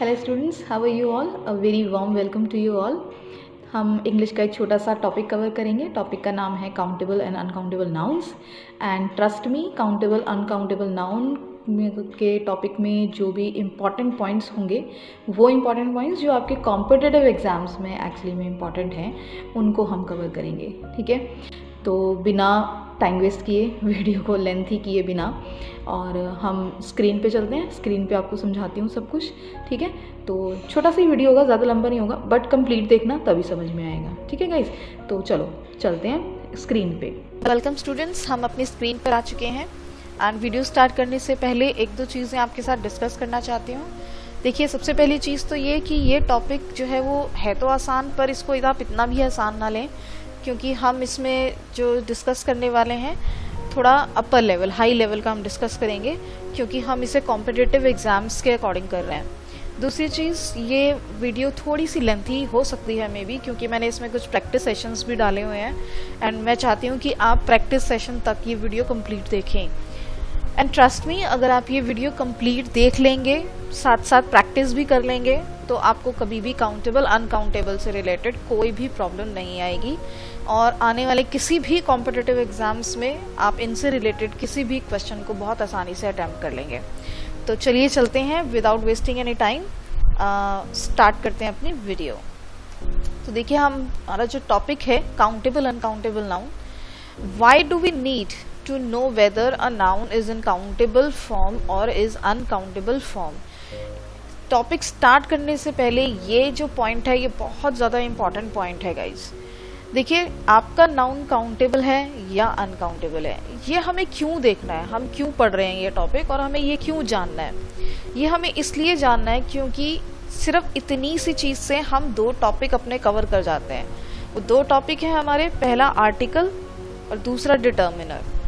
Hello students, how are you all? A very warm welcome to you all. हम English का एक छोटा सा टॉपिक कवर करेंगे। टॉपिक का नाम है countable and uncountable nouns. And trust me, countable uncountable noun के टॉपिक में जो भी इम्पॉर्टेंट पॉइंट्स होंगे, वो इम्पॉर्टेंट पॉइंट्स जो आपके कॉम्पिटिटिव एग्ज़ाम्स में एक्चुअली में इम्पॉर्टेंट हैं, उनको हम कवर करेंगे। ठीक है, तो बिना टाइम वेस्ट किए, वीडियो को लेंथी किए बिना, और हम स्क्रीन पे चलते हैं। स्क्रीन पे आपको समझाती हूँ सब कुछ। ठीक है, तो छोटा सा ही वीडियो होगा, ज़्यादा लंबा नहीं होगा, बट कंप्लीट देखना तभी समझ में आएगा। ठीक है गाइस, तो चलो चलते हैं स्क्रीन पे। वेलकम स्टूडेंट्स, हम अपनी स्क्रीन पर आ चुके हैं एंड वीडियो स्टार्ट करने से पहले एक दो चीज़ें आपके साथ डिस्कस करना चाहती हूँ। देखिए, सबसे पहली चीज़ तो ये कि ये टॉपिक जो है वो है तो आसान, पर इसको आप इतना भी आसान ना लें, क्योंकि हम इसमें जो डिस्कस करने वाले हैं थोड़ा अपर लेवल, हाई लेवल का हम डिस्कस करेंगे, क्योंकि हम इसे कॉम्पिटिटिव एग्ज़ाम्स के अकॉर्डिंग कर रहे हैं। दूसरी चीज़, ये वीडियो थोड़ी सी लेंथी हो सकती है मे बी, क्योंकि मैंने इसमें कुछ प्रैक्टिस सेशंस भी डाले हुए हैं एंड मैं चाहती हूँ कि आप प्रैक्टिस सेशन तक ये वीडियो कंप्लीट देखें। एंड ट्रस्ट मी, अगर आप ये वीडियो कंप्लीट देख लेंगे, साथ साथ प्रैक्टिस भी कर लेंगे, तो आपको कभी भी काउंटेबल अनकाउंटेबल से रिलेटेड कोई भी प्रॉब्लम नहीं आएगी, और आने वाले किसी भी कॉम्पिटिटिव एग्जाम्स में आप इनसे रिलेटेड किसी भी क्वेश्चन को बहुत आसानी से अटैम्प्ट कर लेंगे। तो चलिए चलते हैं, without wasting any time start करते हैं अपनी वीडियो। तो देखिए, हमारा जो टॉपिक है countable uncountable noun. Why do we need to know whether a noun is in countable form or is uncountable form। Topic start करने से पहले ये जो पॉइंट है, ये बहुत ज़्यादा इंपॉर्टेंट पॉइंट है गाइज। देखिए, आपका नाउन काउंटेबल है या अनकाउंटेबल है, ये हमें क्यों देखना है, हम क्यों पढ़ रहे हैं ये टॉपिक, और हमें ये क्यों जानना है। ये हमें इसलिए जानना है क्योंकि सिर्फ इतनी सी चीज़ से हम दो टॉपिक अपने कवर कर जाते हैं। वो दो टॉपिक हैं हमारे, पहला आर्टिकल और दूसरा डिटर्मिनर।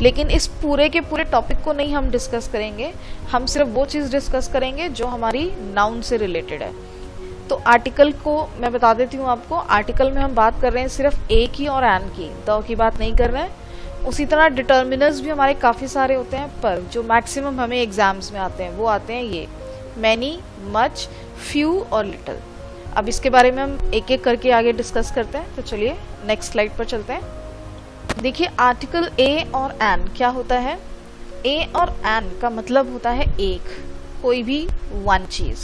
लेकिन इस पूरे के पूरे टॉपिक को नहीं हम डिस्कस करेंगे, हम सिर्फ वो चीज़ डिस्कस करेंगे जो हमारी नाउन से रिलेटेड है। तो आर्टिकल को मैं बता देती हूँ आपको। आर्टिकल में हम बात कर रहे हैं सिर्फ ए की और एन की, द की बात नहीं कर रहे हैं। उसी तरह डिटर्मिनर्स भी हमारे काफ़ी सारे होते हैं, पर जो मैक्सिमम हमें एग्जाम्स में आते हैं वो आते हैं ये मैनी, मच, फ्यू और लिटल। अब इसके बारे में हम एक एक करके आगे डिस्कस करते हैं। तो चलिए नेक्स्ट स्लाइड पर चलते हैं। देखिए, आर्टिकल ए और एन क्या होता है। ए और एन का मतलब होता है एक, कोई भी वन चीज।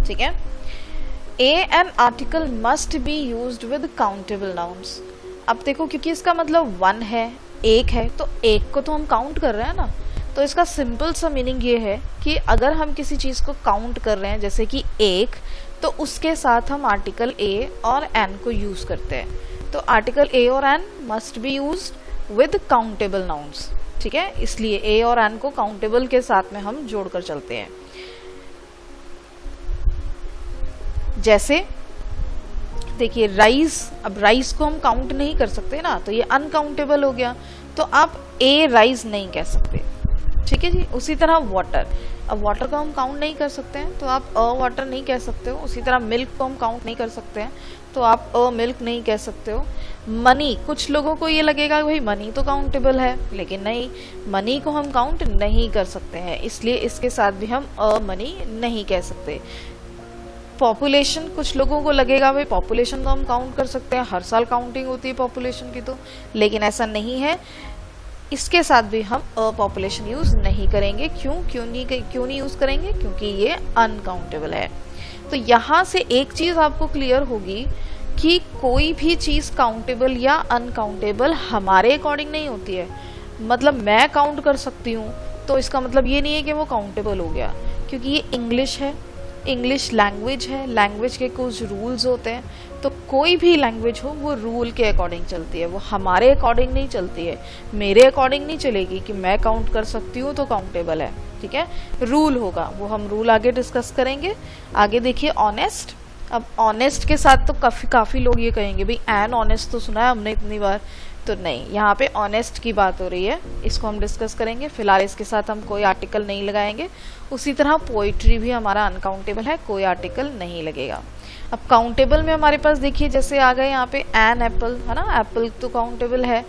ठीक है, a an article must be used with countable nouns. अब देखो, क्योंकि इसका मतलब वन है, एक है, तो एक को तो हम काउंट कर रहे हैं ना। तो इसका सिंपल सा मीनिंग ये है कि अगर हम किसी चीज को काउंट कर रहे हैं, जैसे कि एक, तो उसके साथ हम आर्टिकल ए और एन को यूज करते हैं। तो आर्टिकल ए और an must be used with countable nouns. ठीक है, इसलिए ए और एन को काउंटेबल के साथ में हम जोड़कर चलते हैं। जैसे देखिए, राइस, अब राइस को हम काउंट नहीं कर सकते ना, तो ये अनकाउंटेबल हो गया, तो आप ए राइस नहीं कह सकते। ठीक है जी। उसी तरह वाटर, अब वाटर को हम काउंट नहीं कर सकते हैं, तो आप अ वाटर नहीं कह सकते हो। उसी तरह मिल्क को हम काउंट नहीं कर सकते हैं, तो आप अ मिल्क नहीं कह सकते हो। मनी, कुछ लोगों को ये लगेगा भाई मनी तो काउंटेबल है, लेकिन नहीं, मनी को हम काउंट नहीं कर सकते हैं, इसलिए इसके साथ भी हम अ मनी नहीं कह सकते। पॉपुलेशन, कुछ लोगों को लगेगा भाई पॉपुलेशन तो हम काउंट कर सकते हैं, हर साल काउंटिंग होती है पॉपुलेशन की, तो लेकिन ऐसा नहीं है, इसके साथ भी हम अ पॉपुलेशन यूज नहीं करेंगे। क्यों नहीं यूज करेंगे? क्योंकि ये अनकाउंटेबल है। तो यहाँ से एक चीज आपको क्लियर होगी कि कोई भी चीज काउंटेबल या अनकाउंटेबल हमारे अकॉर्डिंग नहीं होती है। मतलब मैं काउंट कर सकती हूँ, तो इसका मतलब ये नहीं है कि वो काउंटेबल हो गया, क्योंकि ये इंग्लिश है, इंग्लिश लैंग्वेज है, लैंग्वेज के कुछ रूल्स होते हैं। तो कोई भी लैंग्वेज हो, वो रूल के अकॉर्डिंग चलती है, वो हमारे अकॉर्डिंग नहीं चलती है, मेरे अकॉर्डिंग नहीं चलेगी कि मैं काउंट कर सकती हूँ तो काउंटेबल है। ठीक है, रूल होगा, वो हम रूल आगे डिस्कस करेंगे। आगे देखिए, ऑनेस्ट। अब ऑनेस्ट के साथ तो काफ़ी लोग ये कहेंगे भाई एन ऑनेस्ट तो सुना है हमने इतनी बार, तो नहीं, यहाँ पे ऑनेस्ट की बात हो रही है, इसको हम डिस्कस करेंगे। फिलहाल इसके साथ हम कोई आर्टिकल नहीं लगाएंगे। उसी तरह पोइट्री भी हमारा अनकाउंटेबल है, कोई आर्टिकल नहीं लगेगा। अब काउंटेबल में हमारे पास देखिए, जैसे आ गए यहाँ पे एन एप्पल, है ना, एप्पल तो काउंटेबल है।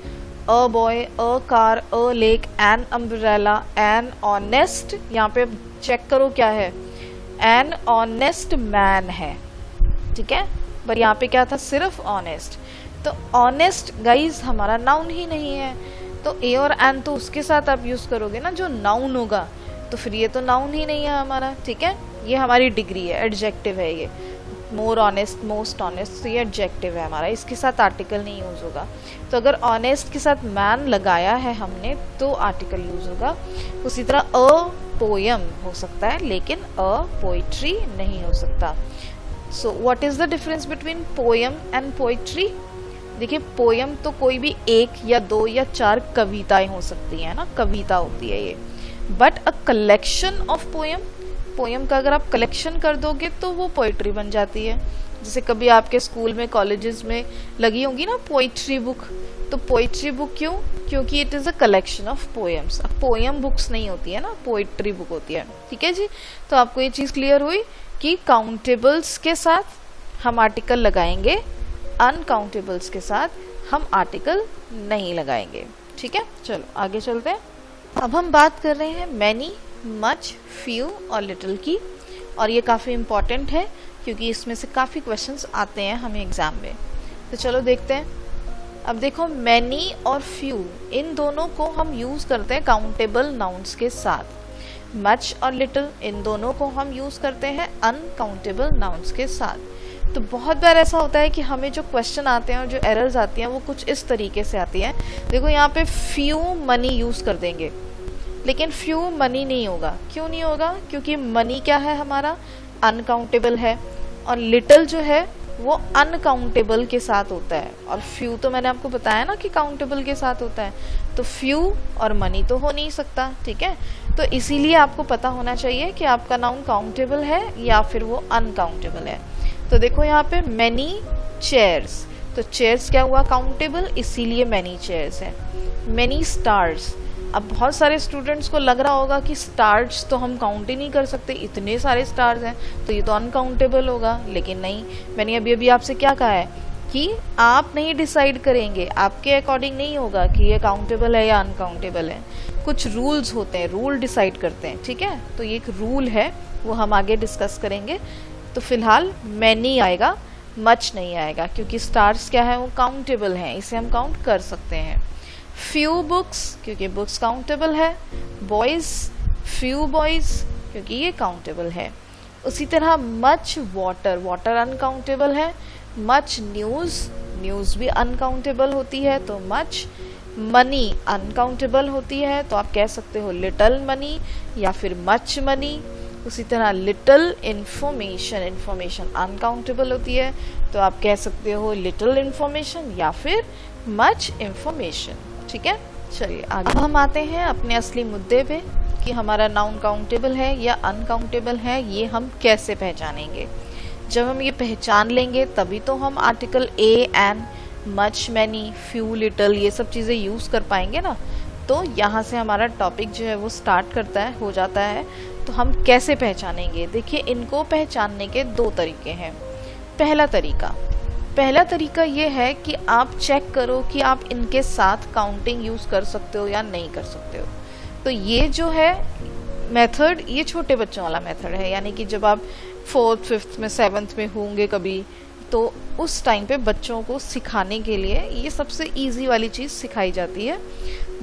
A boy, a car, a lake, an umbrella, an honest. यहाँ पे चेक करो क्या है, एन ऑनेस्ट मैन है, ठीक है, पर यहाँ पे क्या था, सिर्फ ऑनेस्ट। तो ऑनेस्ट गाइज हमारा नाउन ही नहीं है, तो ए और एन तो उसके साथ आप यूज करोगे ना जो नाउन होगा, तो फिर ये तो नाउन ही नहीं है हमारा, ठीक है। ये हमारी डिग्री है, एडजेक्टिव है ये, मोर ऑनेस्ट, मोस्ट ऑनेस्ट, तो ये एडजेक्टिव है हमारा, इसके साथ आर्टिकल नहीं यूज होगा। तो अगर ऑनेस्ट के साथ मैन लगाया है हमने तो आर्टिकल यूज होगा। उसी तरह अ पोयम हो सकता है लेकिन अ पोइट्री नहीं हो सकता। So what is the difference between poem and poetry? देखिए पोयम तो कोई भी एक या दो या चार कविताएं हो सकती है ना, कविता होती है ये, but a collection of poem, poem का अगर आप कलेक्शन कर दोगे तो वो पोइट्री बन जाती है। जैसे कभी आपके स्कूल में कॉलेजेस में लगी होगी ना पोइट्री बुक, तो पोइट्री बुक क्यों? क्योंकि it is a collection of poems. अब पोयम बुक्स नहीं होती है ना, पोइट्री बुक होती है, ठीक है जी। तो आपको ये चीज क्लियर हुई कि काउंटेबल्स के साथ हम आर्टिकल लगाएंगे, अनकाउंटेबल्स के साथ हम आर्टिकल नहीं लगाएंगे, ठीक है। चलो आगे चलते हैं। अब हम बात कर रहे हैं मैनी, मच, फ्यू और लिटिल की, और ये काफ़ी इम्पॉर्टेंट है क्योंकि इसमें से काफ़ी क्वेश्चंस आते हैं हमें एग्जाम में। तो चलो देखते हैं। अब देखो मैनी और फ्यू इन दोनों को हम यूज़ करते हैं काउंटेबल नाउन्स के साथ। मच और लिटिल इन दोनों को हम यूज़ करते हैं अनकाउंटेबल नाउन्स के साथ। तो बहुत बार ऐसा होता है कि हमें जो क्वेश्चन आते हैं और जो एरर्स आती हैं वो कुछ इस तरीके से आती हैं। देखो यहाँ पे फ्यू मनी यूज़ कर देंगे लेकिन फ्यू मनी नहीं होगा। क्यों नहीं होगा? क्योंकि मनी क्या है हमारा, अनकाउंटेबल है, और लिटिल जो है वो अनकाउंटेबल के साथ होता है, और फ्यू तो मैंने आपको बताया ना कि काउंटेबल के साथ होता है। तो फ्यू और मनी तो हो नहीं सकता, ठीक है। तो इसीलिए आपको पता होना चाहिए कि आपका नाउन काउंटेबल है या फिर वो अनकाउंटेबल है। तो देखो यहाँ पे मैनी चेयर्स, तो चेयर्स क्या हुआ, काउंटेबल, इसीलिए मैनी चेयर्स है। मैनी स्टार्स, अब बहुत सारे स्टूडेंट्स को लग रहा होगा कि स्टार्स तो हम काउंट ही नहीं कर सकते, इतने सारे स्टार्स हैं तो ये तो अनकाउंटेबल होगा, लेकिन नहीं। मैंने अभी आपसे क्या कहा है कि आप नहीं डिसाइड करेंगे, आपके अकॉर्डिंग नहीं होगा कि ये काउंटेबल है या अनकाउंटेबल है। कुछ रूल्स होते हैं, रूल डिसाइड करते हैं, ठीक है। तो ये एक रूल है, वो हम आगे डिस्कस करेंगे। तो फिलहाल मैनी आएगा, मच नहीं आएगा, क्योंकि स्टार्स क्या है, वो काउंटेबल हैं, इसे हम काउंट कर सकते हैं। फ्यू बुक्स, क्योंकि बुक्स काउंटेबल है। बॉयज, फ्यू बॉयज, क्योंकि ये काउंटेबल है। उसी तरह मच वाटर, वाटर अनकाउंटेबल है। मच न्यूज़, न्यूज़ भी अनकाउंटेबल होती है, तो मच। मनी अनकाउंटेबल होती है, तो आप कह सकते हो लिटल मनी या फिर मच मनी। उसी तरह लिटिल इंफॉर्मेशन, इंफॉर्मेशन अनकाउंटेबल होती है, तो आप कह सकते हो लिटिल इंफॉर्मेशन या फिर मच इंफॉर्मेशन, ठीक है। चलिए आगे अब हम आते हैं अपने असली मुद्दे पे कि हमारा नाउन काउंटेबल है या अनकाउंटेबल है, ये हम कैसे पहचानेंगे। जब हम ये पहचान लेंगे तभी तो हम article a, an, much, many, few, little ये सब चीज़ें यूज़ कर पाएंगे ना। तो यहाँ से हमारा टॉपिक जो है वो स्टार्ट करता है, हो जाता है। तो हम कैसे पहचानेंगे? देखिए इनको पहचानने के दो तरीके हैं। पहला तरीका ये है कि आप चेक करो कि आप इनके साथ काउंटिंग यूज़ कर सकते हो या नहीं कर सकते हो। तो ये जो है मेथड, ये छोटे बच्चों वाला मेथड है, यानी कि जब आप 4th, 5th में, 7th में होंगे कभी, तो उस टाइम पे बच्चों को सिखाने के लिए ये सबसे इजी वाली चीज़ सिखाई जाती है।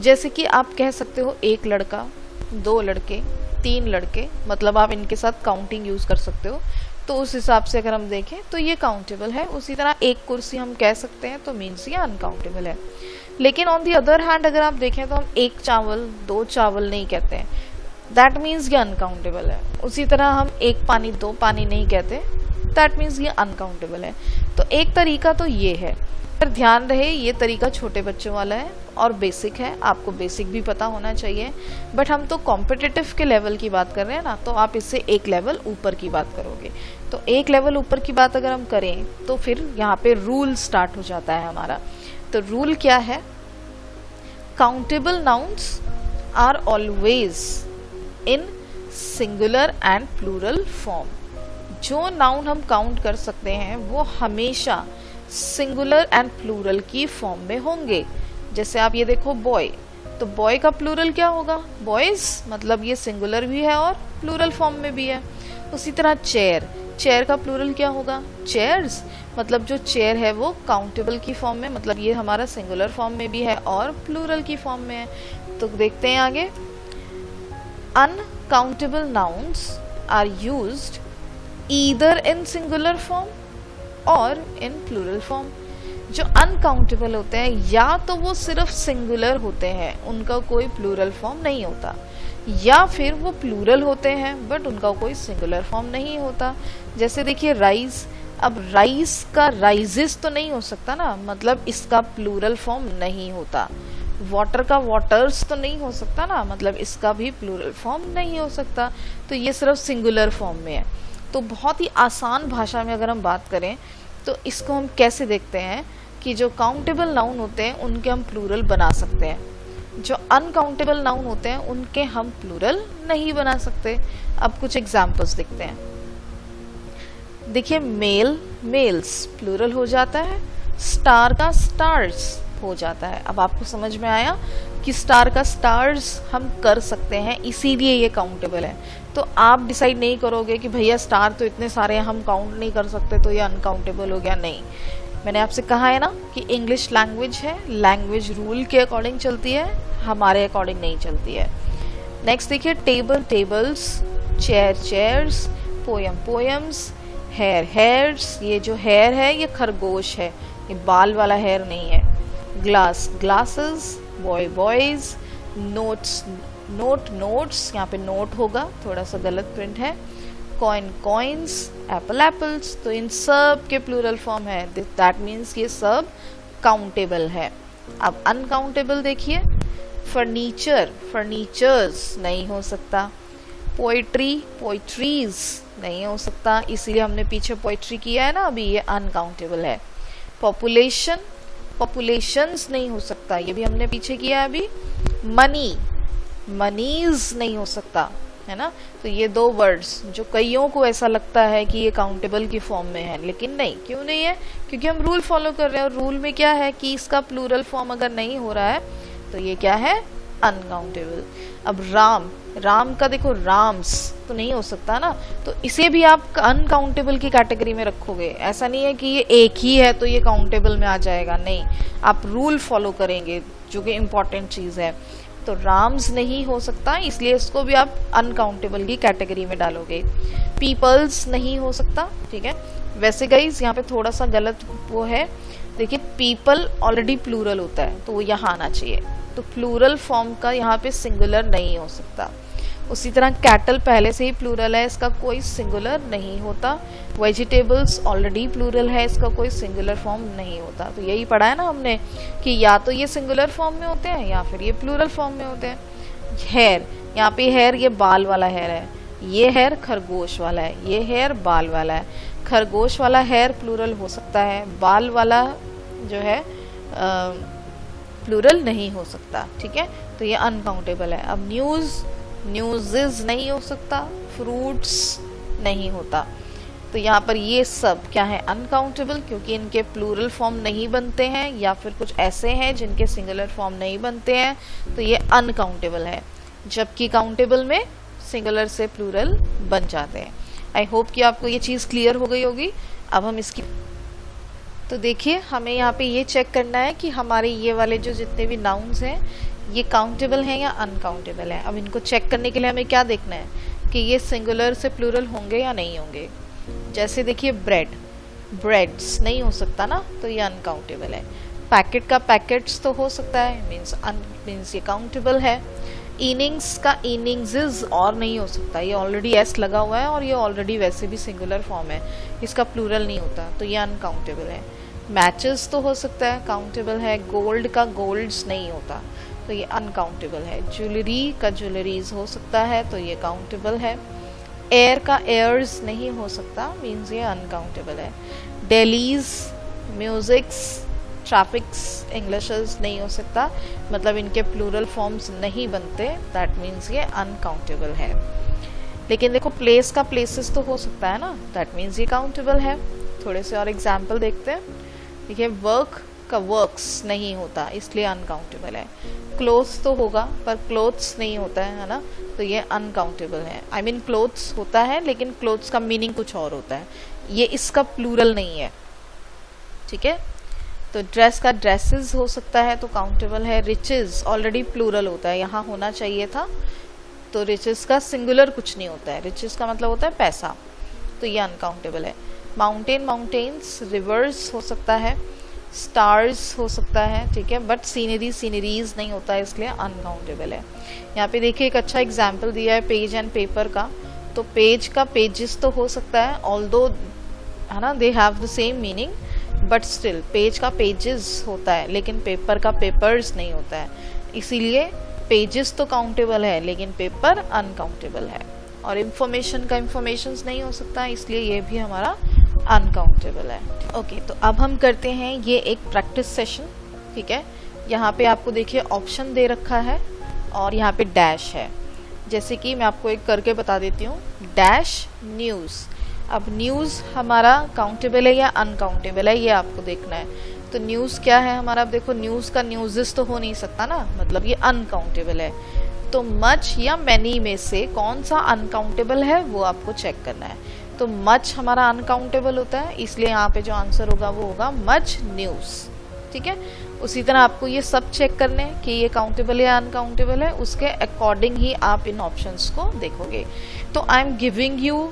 जैसे कि आप कह सकते हो एक लड़का, 2 लड़के, 3 लड़के, मतलब आप इनके साथ काउंटिंग यूज़ कर सकते हो। तो उस हिसाब से अगर हम देखें तो ये काउंटेबल है। उसी तरह एक कुर्सी हम कह सकते हैं, तो मीन्स ये अनकाउंटेबल है। लेकिन ऑन दी अदर हैंड अगर आप देखें तो हम 1 चावल, 2 चावल नहीं कहते हैं, दैट मीन्स ये अनकाउंटेबल है। उसी तरह हम 1 पानी, 2 पानी नहीं कहते, दैट मीन्स ये अनकाउंटेबल है। तो एक तरीका तो ये है, पर ध्यान रहे ये तरीका छोटे बच्चों वाला है और बेसिक है, आपको बेसिक भी पता होना चाहिए। बट हम तो कॉम्पिटिटिव के लेवल की बात कर रहे हैं ना, तो आप इससे एक लेवल ऊपर की बात करोगे। तो एक लेवल ऊपर की बात अगर हम करें तो फिर यहाँ पे रूल स्टार्ट हो जाता है हमारा। तो रूल क्या है? Countable nouns are always in singular and plural form. जो नाउन हम काउंट कर सकते हैं वो हमेशा सिंगुलर एंड प्लूरल की फॉर्म में होंगे। जैसे आप ये देखो बॉय, तो बॉय का प्लूरल क्या होगा? बॉयज, मतलब ये सिंगुलर भी है और प्लूरल फॉर्म में भी है। उसी तरह चेयर, चेयर का प्लूरल क्या होगा? चेयर्स। मतलब जो चेयर है वो काउंटेबल की फॉर्म में, मतलब ये हमारा सिंगुलर फॉर्म में भी है और प्लूरल की फॉर्म में है। तो देखते हैं आगे। Uncountable nouns are used either in singular form और इन प्लूरल फॉर्म। जो अनकाउंटेबल होते हैं या तो वो सिर्फ सिंगुलर होते हैं, उनका कोई प्लूरल फॉर्म नहीं होता, या फिर वो प्लूरल होते हैं बट उनका कोई सिंगुलर फॉर्म नहीं होता। जैसे देखिए राइस, अब राइस का राइजेस तो नहीं हो सकता ना, मतलब इसका प्लूरल फॉर्म नहीं होता। वाटर का वाटर्स तो नहीं हो सकता ना, मतलब इसका भी प्लूरल फॉर्म नहीं हो सकता। तो ये सिर्फ सिंगुलर फॉर्म में है। तो बहुत ही आसान भाषा में अगर हम बात करें तो इसको हम कैसे देखते हैं कि जो काउंटेबल नाउन होते हैं उनके हम प्लूरल बना सकते हैं, जो अनकाउंटेबल नाउन होते हैं उनके हम प्लूरल नहीं बना सकते। अब कुछ एग्जांपल्स देखते हैं। देखिए मेल, मेल्स प्लूरल हो जाता है, स्टार का स्टार्स हो जाता है। अब आपको समझ में आया कि स्टार का स्टार्स हम कर सकते हैं, इसीलिए ये काउंटेबल है। तो आप डिसाइड नहीं करोगे कि भैया स्टार तो इतने सारे हैं हम काउंट नहीं कर सकते तो ये अनकाउंटेबल हो गया, नहीं। मैंने आपसे कहा है ना कि इंग्लिश लैंग्वेज है, लैंग्वेज रूल के अकॉर्डिंग चलती है, हमारे अकॉर्डिंग नहीं चलती है। नेक्स्ट देखिए table, tables, chair, chairs, poem, poems, hair, hairs. ये जो हेयर है ये खरगोश है, ये बाल वाला हेयर नहीं है। Glass, glasses, boy, boys, notes, note, notes, यहाँ पे नोट होगा, थोड़ा सा गलत प्रिंट है। Coin, coins, Apple, apples. तो इन सब के प्लूरल फॉर्म है, दैट मीन्स ये सब काउंटेबल है। अब अनकाउंटेबल देखिए, फर्नीचर, फर्नीचर्स नहीं हो सकता। पोइट्री, पोइट्रीज नहीं हो सकता, इसीलिए हमने पीछे पोइट्री किया है ना, अभी ये अनकाउंटेबल है। पॉपुलेशन, पॉपुलेशंस नहीं हो सकता, ये भी हमने पीछे किया है अभी। मनी, मनीज नहीं हो सकता, है ना। तो ये दो वर्ड्स जो कईयों को ऐसा लगता है कि ये काउंटेबल की फॉर्म में है, लेकिन नहीं। क्यों नहीं है? क्योंकि हम रूल फॉलो कर रहे हैं, और रूल में क्या है कि इसका प्लूरल फॉर्म अगर नहीं हो रहा है तो ये क्या है? अनकाउंटेबल। अब राम, राम का देखो राम्स तो नहीं हो सकता ना, तो इसे भी आप अनकाउंटेबल की कैटेगरी में रखोगे। ऐसा नहीं है कि ये एक ही है तो ये काउंटेबल में आ जाएगा, नहीं। आप रूल फॉलो करेंगे जो कि इम्पोर्टेंट चीज है। तो राम्स नहीं हो सकता, इसलिए इसको भी आप अनकाउंटेबल की कैटेगरी में डालोगे। पीपल्स नहीं हो सकता, ठीक है। वैसे गाइस यहाँ पे थोड़ा सा गलत वो है, देखिए पीपल ऑलरेडी प्लूरल होता है तो वो यहाँ आना चाहिए, तो प्लूरल फॉर्म का यहाँ पे सिंगुलर नहीं हो सकता। उसी तरह कैटल पहले से ही प्लूरल है, इसका कोई सिंगुलर नहीं होता। वेजिटेबल्स ऑलरेडी प्लूरल है, इसका कोई सिंगुलर फॉर्म नहीं होता। तो यही पढ़ा है ना हमने कि या तो ये सिंगुलर फॉर्म में होते हैं या फिर ये प्लूरल फॉर्म में होते हैं। हेयर, यहाँ पे हेयर ये बाल वाला हेयर है, ये हेयर खरगोश वाला है, ये हेयर बाल वाला है। खरगोश वाला हेयर प्लूरल हो सकता है, बाल वाला जो है प्लूरल नहीं हो सकता, ठीक है। तो ये अनकाउंटेबल है। अब न्यूज़, न्यूज़ेस नहीं हो सकता, फ्रूट्स नहीं होता। तो यहाँ पर ये सब क्या है? अनकाउंटेबल, क्योंकि इनके प्लूरल फॉर्म नहीं बनते हैं, या फिर कुछ ऐसे हैं जिनके सिंगुलर फॉर्म नहीं बनते हैं, तो ये अनकाउंटेबल है। जबकि काउंटेबल में सिंगुलर से प्लूरल बन जाते हैं। आई होप कि आपको ये चीज़ क्लियर हो गई होगी। अब हम इसकी, तो देखिए हमें यहाँ पे ये चेक करना है कि हमारे ये वाले जो जितने भी नाउन्स हैं ये काउंटेबल हैं या अनकाउंटेबल हैं। अब इनको चेक करने के लिए हमें क्या देखना है कि ये सिंगुलर से प्लूरल होंगे या नहीं होंगे। जैसे देखिए ब्रेड, ब्रेड्स नहीं हो सकता ना, तो ये अनकाउंटेबल है। पैकेट का पैकेट्स तो हो सकता है, मीन्स ये काउंटेबल है। इनिंग्स का इनिंग्स और नहीं हो सकता, ये ऑलरेडी एस लगा हुआ है और ये ऑलरेडी वैसे भी सिंगुलर फॉर्म है, इसका प्लूरल नहीं होता, तो ये अनकाउंटेबल है। मैचेस तो हो सकता है, काउंटेबल है। गोल्ड का गोल्ड्स नहीं होता, तो ये अनकाउंटेबल है। ज्वेलरी का ज्वेलरीज हो सकता है, तो ये काउंटेबल है। एयर का एयर्स नहीं हो सकता, मीन्स ये अनकाउंटेबल है। डेलीज, म्यूजिक्स, ट्रैफिक्स, इंग्लिशेस नहीं हो सकता, मतलब इनके प्लूरल फॉर्म्स नहीं बनते, दैट मीन्स ये अनकाउंटेबल है। लेकिन देखो प्लेस का प्लेसेस तो हो सकता है ना, दैट मीन्स ये काउंटेबल है। थोड़े से और एग्जाम्पल देखते हैं। देखिए वर्क, का वर्क्स नहीं होता, इसलिए अनकाउंटेबल है। क्लोथ्स तो होगा पर क्लोथ्स नहीं होता है ना, तो ये अनकाउंटेबल है। आई मीन क्लोथ्स होता है लेकिन क्लोथ्स का मीनिंग कुछ और होता है, ये इसका प्लूरल नहीं है, ठीक है। तो ड्रेस का ड्रेसेस हो सकता है तो काउंटेबल है। रिचेस ऑलरेडी प्लूरल होता है, यहाँ होना चाहिए था, तो रिचेस का सिंगुलर कुछ नहीं होता है, रिचेस का मतलब होता है पैसा, तो ये अनकाउंटेबल है। माउंटेन माउंटेन्स, रिवर्स हो सकता है, स्टार्स हो सकता है, ठीक है, बट सीनरी सीनरीज नहीं होता है, इसलिए अनकाउंटेबल है। यहाँ पे देखिए एक अच्छा एग्जाम्पल दिया है पेज एंड पेपर का, तो पेज का पेजेस तो हो सकता है, ऑल्दो है ना they have the same meaning, but still page का पेजेस होता है लेकिन पेपर का पेपर्स नहीं होता है, इसीलिए पेजेस तो काउंटेबल है लेकिन पेपर अनकाउंटेबल है। और इंफॉर्मेशन का इंफॉर्मेशंस नहीं हो सकता, इसलिए ये भी हमारा अनकाउंटेबल है। ओके, तो अब हम करते हैं ये एक प्रैक्टिस सेशन, ठीक है। यहाँ पे आपको देखिए ऑप्शन दे रखा है और यहाँ पे डैश है, जैसे कि मैं आपको एक करके बता देती हूँ। डैश न्यूज़, अब न्यूज़ हमारा काउंटेबल है या अनकाउंटेबल है, ये आपको देखना है। तो न्यूज़ क्या है हमारा, अब देखो न्यूज़ का न्यूज़ेस तो हो नहीं सकता ना, मतलब ये अनकाउंटेबल है। तो मच या मैनी में से कौन सा अनकाउंटेबल है वो आपको चेक करना है। तो मच हमारा अनकाउंटेबल होता है, इसलिए यहाँ पे जो आंसर होगा वो होगा मच न्यूज़, ठीक है। उसी तरह आपको ये सब चेक करने हैं कि ये काउंटेबल या अनकाउंटेबल है, उसके अकॉर्डिंग ही आप इन ऑप्शंस को देखोगे। तो I am giving you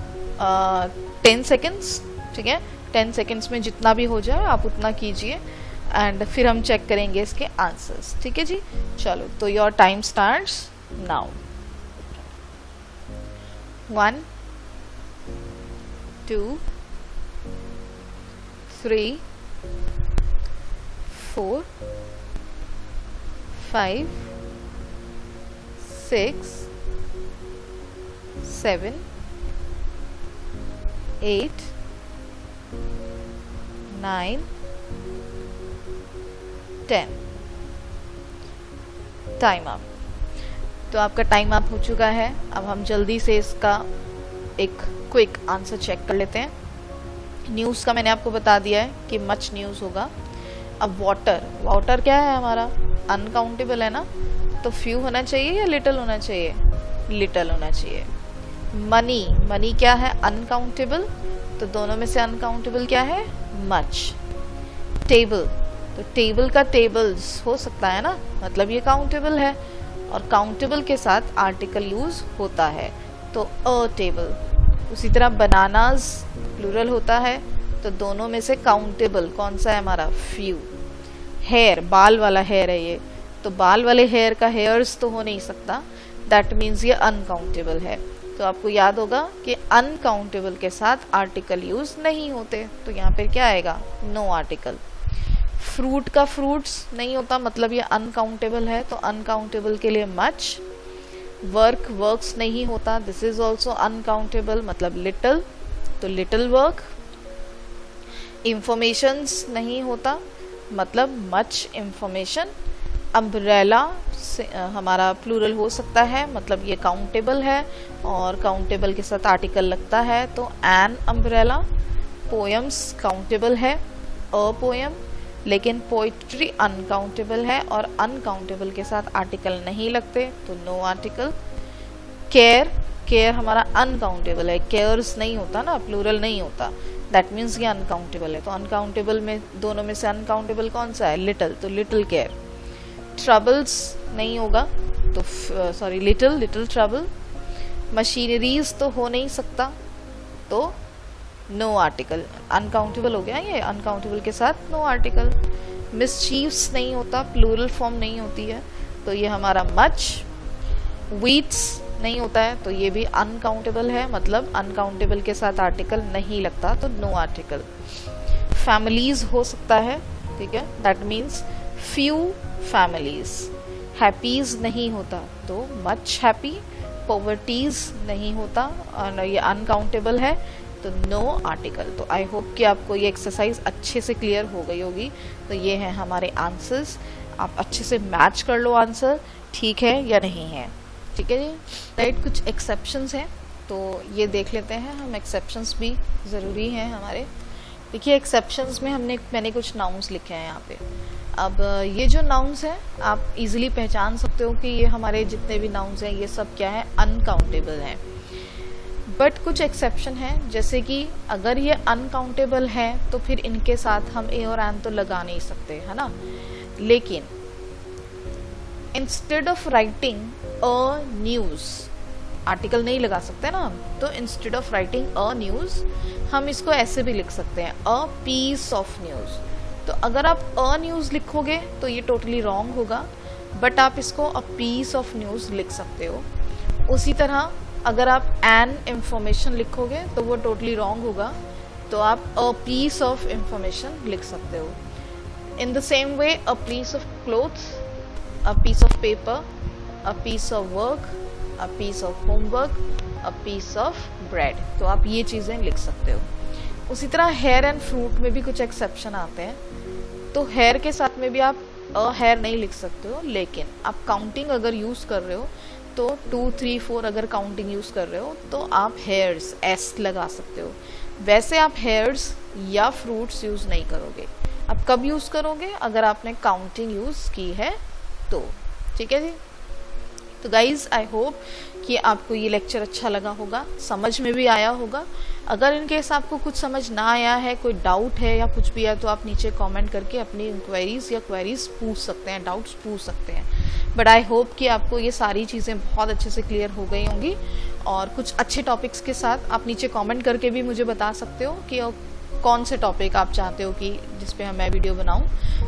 10 seconds, ठीक है। 10 सेकेंड्स में जितना भी हो जाए आप उतना कीजिए एंड फिर हम चेक करेंगे इसके आंसर्स, ठीक है जी। चलो, तो your time starts now. 1 2 3 4 5 6 7 8 9 10। Time up. तो आपका टाइम अप हो चुका है। अब हम जल्दी से इसका एक क्विक आंसर चेक कर लेते हैं। न्यूज़ का मैंने आपको बता दिया है कि मच न्यूज़ होगा। अब वाटर, वाटर क्या है हमारा, अनकाउंटेबल है ना, तो फ्यू होना चाहिए या लिटिल होना चाहिए, लिटिल होना चाहिए। मनी, मनी क्या है, अनकाउंटेबल, तो दोनों में से अनकाउंटेबल क्या है, मच। टेबल, तो टेबल का टेबल्स हो सकता है ना, मतलब ये काउंटेबल है, और काउंटेबल के साथ आर्टिकल यूज होता है, तो अ टेबल। उसी तरह बनानास प्लूरल होता है, तो दोनों में से काउंटेबल कौन सा है हमारा, फ्यू। हेयर, बाल वाला हेयर है ये, तो बाल वाले हेयर का हेयर्स तो हो नहीं सकता, दैट मीन्स ये अनकाउंटेबल है। तो आपको याद होगा कि अनकाउंटेबल के साथ आर्टिकल यूज नहीं होते, तो यहाँ पे क्या आएगा, नो आर्टिकल। फ्रूट का फ्रूट्स नहीं होता, मतलब ये अनकाउंटेबल है, तो अनकाउंटेबल के लिए मच। वर्क, वर्क्स नहीं होता, दिस इज ऑल्सो अनकाउंटेबल, मतलब लिटिल, तो लिटिल वर्क। इंफॉर्मेशंस नहीं होता, मतलब मच इंफॉर्मेशन। अम्ब्रेला से हमारा प्लूरल हो सकता है, मतलब ये काउंटेबल है और काउंटेबल के साथ आर्टिकल लगता है, तो एन अम्ब्रेला। पोएम्स काउंटेबल है, अ पोएम, लेकिन पोइट्री अनकाउंटेबल है और अनकाउंटेबल के साथ आर्टिकल नहीं लगते, तो नो आर्टिकल। केयर, केयर हमारा अनकाउंटेबल है, केयर्स नहीं होता ना, प्लूरल नहीं होता, दैट मीन्स ये अनकाउंटेबल है, तो अनकाउंटेबल में दोनों में से अनकाउंटेबल कौन सा है, लिटिल, तो लिटिल केयर। ट्रबल्स नहीं होगा, तो sorry little, little trouble. Machineries तो हो नहीं सकता, तो नो आर्टिकल, अनकाउंटेबल हो गया ये, अनकाउंटेबल के साथ नो आर्टिकल। मिसचीव्स नहीं होता, प्लूरल फॉर्म नहीं होती है, तो ये हमारा मच। वीट्स नहीं होता है, तो ये भी अनकाउंटेबल है, मतलब अनकाउंटेबल के साथ आर्टिकल नहीं लगता, तो नो आर्टिकल। फैमिलीज हो सकता है, ठीक है, दैट मीन्स फ्यू फैमिलीज। हैप्पीज नहीं होता, तो मच हैप्पी। पॉवर्टीज नहीं होता और ये अनकाउंटेबल है, तो नो आर्टिकल। तो आई होप कि आपको ये एक्सरसाइज अच्छे से क्लियर हो गई होगी। तो ये हैं हमारे आंसर्स, आप अच्छे से मैच कर लो आंसर, ठीक है या नहीं है, ठीक है जी। राइट, कुछ एक्सेप्शंस हैं, तो ये देख लेते हैं हम, एक्सेप्शंस भी ज़रूरी हैं हमारे। देखिए एक्सेप्शंस में मैंने कुछ नाउन्स लिखे हैं यहाँ पे। अब ये जो नाउन्स हैं आप इजीली पहचान सकते हो कि ये हमारे जितने भी नाउन्स हैं ये सब क्या है, अनकाउंटेबल हैं। बट कुछ एक्सेप्शन हैं, जैसे कि अगर ये अनकाउंटेबल हैं तो फिर इनके साथ हम ए और एन तो लगा नहीं सकते, है ना। लेकिन instead of writing a news, article नहीं लगा सकते ना हम, तो instead of writing a news हम इसको ऐसे भी लिख सकते हैं, अ पीस ऑफ न्यूज़। तो अगर आप अ न्यूज़ लिखोगे तो ये टोटली रॉन्ग होगा, बट आप इसको अ पीस ऑफ न्यूज़ लिख सकते हो। उसी तरह अगर आप एन इंफॉर्मेशन लिखोगे तो वो टोटली रॉन्ग होगा, तो आप अ पीस ऑफ इंफॉर्मेशन लिख सकते हो। In the same way a piece of cloths, a piece of paper, a piece of work, a piece of homework, a piece of bread, तो आप ये चीज़ें लिख सकते हो। उसी तरह हेयर एंड फ्रूट में भी कुछ एक्सेप्शन आते हैं, तो हेयर के साथ में भी आप अ हेयर नहीं लिख सकते हो, लेकिन आप काउंटिंग अगर यूज़ कर रहे हो तो 2, 3, 4 अगर काउंटिंग यूज़ कर रहे हो तो आप हेयर्स एस लगा सकते हो। वैसे आप हेयर्स या फ्रूट्स यूज़ नहीं करोगे। आप कब यूज़ करोगे, अगर आपने काउंटिंग यूज़ की है तो, ठीक है जी। तो गाइज़ आई होप कि आपको ये लेक्चर अच्छा लगा होगा, समझ में भी आया होगा। अगर इन केस आपको कुछ समझ ना आया है, कोई डाउट है या कुछ भी है, तो आप नीचे कमेंट करके अपनी इंक्वायरीज या क्वेरीज पूछ सकते हैं, डाउट्स पूछ सकते हैं। बट आई होप कि आपको ये सारी चीज़ें बहुत अच्छे से क्लियर हो गई होंगी, और कुछ अच्छे टॉपिक्स के साथ आप नीचे कमेंट करके भी मुझे बता सकते हो कि कौन से टॉपिक आप चाहते हो कि जिस पे मैं वीडियो बनाऊं,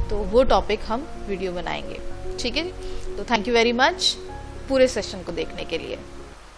तो वो टॉपिक हम वीडियो बनाएंगे, ठीक है जी। तो थैंक यू वेरी मच पूरे सेशन को देखने के लिए।